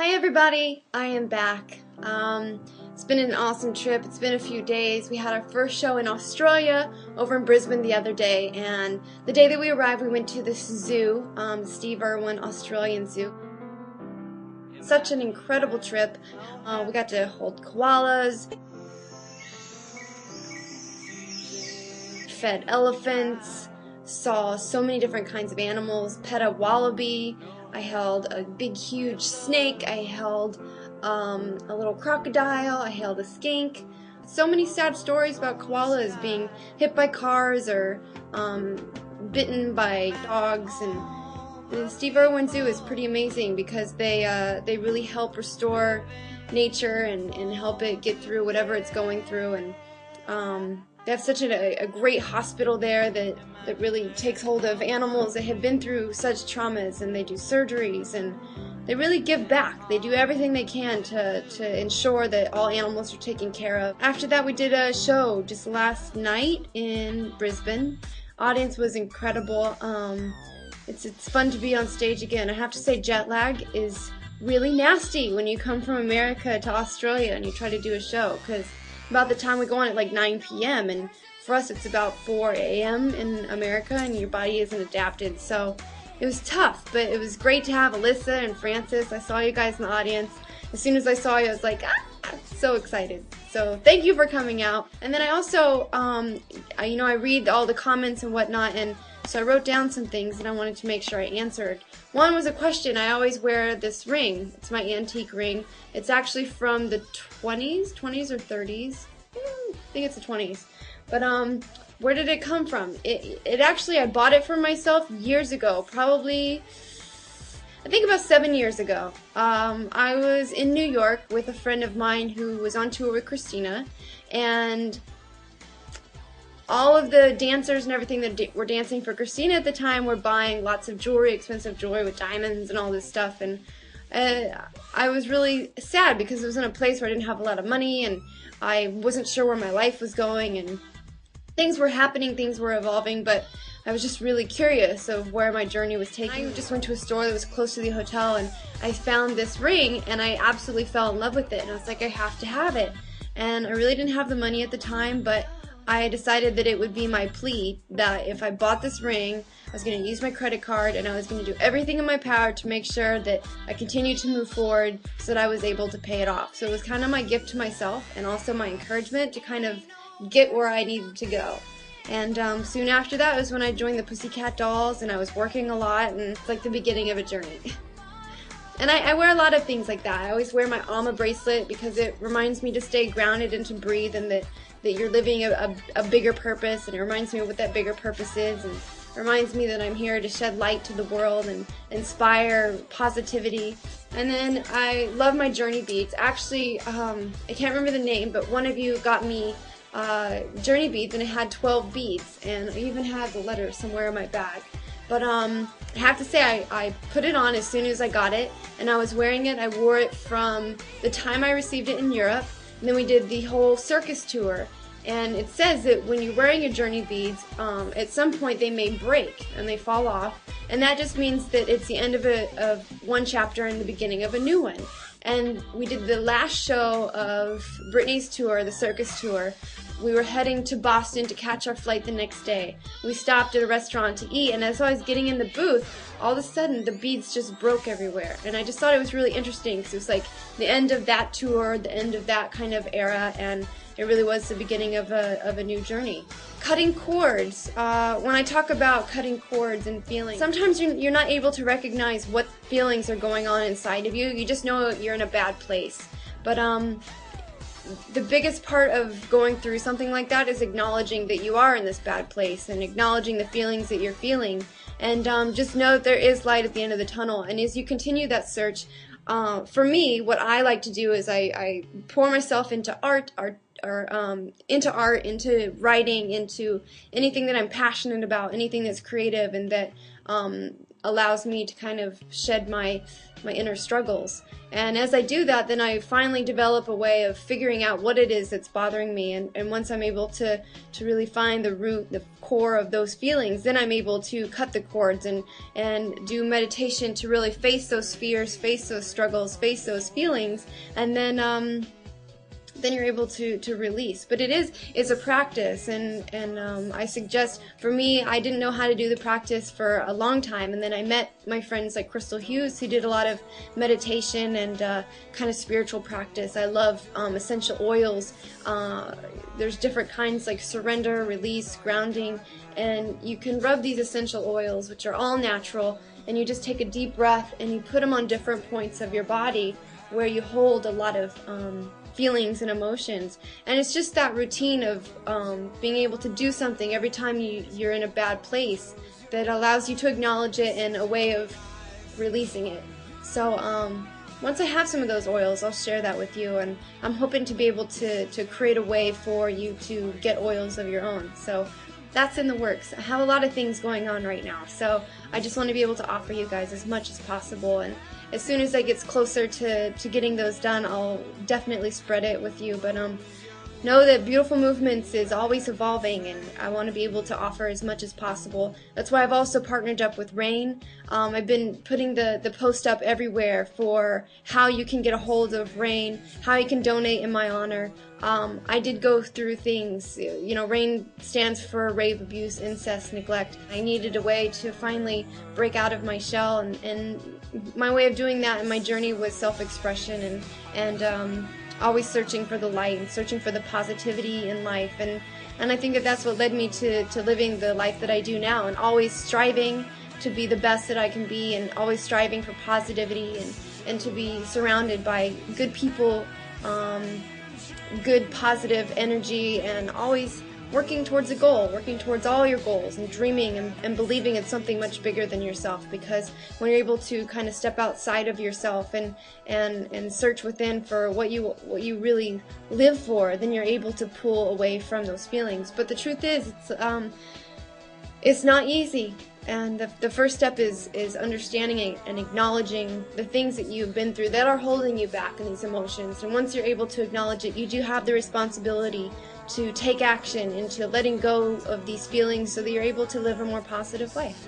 Hi everybody, I am back. It's been an awesome trip. It's been a few days. We had our first show in Australia over in Brisbane the other day, and the day that we arrived we went to this zoo, Steve Irwin Australian Zoo. Such an incredible trip. We got to hold koalas, fed elephants, saw so many different kinds of animals, pet a wallaby. I held a big huge snake, I held a little crocodile, I held a skink. So many sad stories about koalas being hit by cars or bitten by dogs, and the Steve Irwin Zoo is pretty amazing because they really help restore nature and help it get through whatever it's going through, and they have such a great hospital there that really takes hold of animals that have been through such traumas, and they do surgeries and they really give back. They do everything they can to ensure that all animals are taken care of. After that we did a show just last night in Brisbane. Audience was incredible. It's fun to be on stage again. I have to say jet lag is really nasty when you come from America to Australia and you try to do a show, because about the time we go on at like 9 p.m. and for us it's about 4 a.m. in America, and your body isn't adapted. So it was tough, but it was great to have Alyssa and Francis. I saw you guys in the audience. As soon as I saw you I was like, so excited. So thank you for coming out. And then I also, I read all the comments and whatnot, and so I wrote down some things that I wanted to make sure I answered. One was a question. I always wear this ring. It's my antique ring. It's actually from the 20s or 30s. I think it's the 20s. But where did it come from? It actually, I bought it for myself years ago, probably, I think about 7 years ago. I was in New York with a friend of mine who was on tour with Christina, and all of the dancers and everything that were dancing for Christina at the time were buying lots of jewelry, expensive jewelry with diamonds and all this stuff, and I was really sad because it was in a place where I didn't have a lot of money, and I wasn't sure where my life was going, and things were happening, things were evolving, but I was just really curious of where my journey was taking. I just went to a store that was close to the hotel, and I found this ring, and I absolutely fell in love with it, and I was like, I have to have it. And I really didn't have the money at the time, but I decided that it would be my plea that if I bought this ring, I was going to use my credit card and I was going to do everything in my power to make sure that I continued to move forward so that I was able to pay it off. So it was kind of my gift to myself and also my encouragement to kind of get where I needed to go. And soon after that was when I joined the Pussycat Dolls, and I was working a lot, and it's like the beginning of a journey. And I wear a lot of things like that. I always wear my Alma bracelet because it reminds me to stay grounded and to breathe, and that you're living a bigger purpose, and it reminds me of what that bigger purpose is, and it reminds me that I'm here to shed light to the world and inspire positivity. And then I love my journey beads. Actually, I can't remember the name, but one of you got me journey beads, and it had 12 beads, and I even had the letters somewhere in my bag. But I have to say, I put it on as soon as I got it, and I was wearing it. I wore it from the time I received it in Europe, and then we did the whole circus tour. And it says that when you're wearing your journey beads, at some point they may break and they fall off, and that just means that it's the end of one chapter and the beginning of a new one. And we did the last show of Brittany's tour, the circus tour. We were heading to Boston to catch our flight the next day. We stopped at a restaurant to eat, and as I was getting in the booth, all of a sudden the beads just broke everywhere. And I just thought it was really interesting because it was like the end of that tour, the end of that kind of era, and it really was the beginning of a new journey. Cutting cords. When I talk about cutting cords and feelings, sometimes you're not able to recognize what feelings are going on inside of you. You just know you're in a bad place. But the biggest part of going through something like that is acknowledging that you are in this bad place and acknowledging the feelings that you're feeling. And just know that there is light at the end of the tunnel. And as you continue that search, for me, what I like to do is I pour myself into art, into writing, into anything that I'm passionate about, anything that's creative and that allows me to kind of shed my inner struggles. And as I do that, then I finally develop a way of figuring out what it is that's bothering me. And once I'm able to really find the root, the core of those feelings, then I'm able to cut the cords and do meditation to really face those fears, face those struggles, face those feelings, and then you're able to release. But it's a practice, and I suggest, for me, I didn't know how to do the practice for a long time, and then I met my friends like Crystal Hughes, who did a lot of meditation and kind of spiritual practice. I love essential oils. There's different kinds like surrender, release, grounding, and you can rub these essential oils, which are all natural, and you just take a deep breath and you put them on different points of your body where you hold a lot of feelings and emotions. And it's just that routine of being able to do something every time you're in a bad place that allows you to acknowledge it in a way of releasing it. So once I have some of those oils, I'll share that with you, and I'm hoping to be able to create a way for you to get oils of your own. So that's in the works. I have a lot of things going on right now, so I just want to be able to offer you guys as much as possible, and as soon as I get closer to getting those done, I'll definitely spread it with you. But know that Beautiful Movements is always evolving, and I want to be able to offer as much as possible. That's why I've also partnered up with Rain. I've been putting the post up everywhere for how you can get a hold of Rain, how you can donate in my honor. I did go through things, you know, RAIN stands for Rape, Abuse, Incest, Neglect. I needed a way to finally break out of my shell, and my way of doing that in my journey was self-expression and always searching for the light and searching for the positivity in life. And I think that that's what led me to living the life that I do now, and always striving to be the best that I can be, and always striving for positivity and to be surrounded by good people, good positive energy, and always working towards a goal, working towards all your goals, and dreaming and believing it's something much bigger than yourself. Because when you're able to kind of step outside of yourself and search within for what you really live for, then you're able to pull away from those feelings. But the truth is, it's not easy. And the first step is understanding and acknowledging the things that you've been through that are holding you back in these emotions. And once you're able to acknowledge it, you do have the responsibility to take action into letting go of these feelings so that you're able to live a more positive life.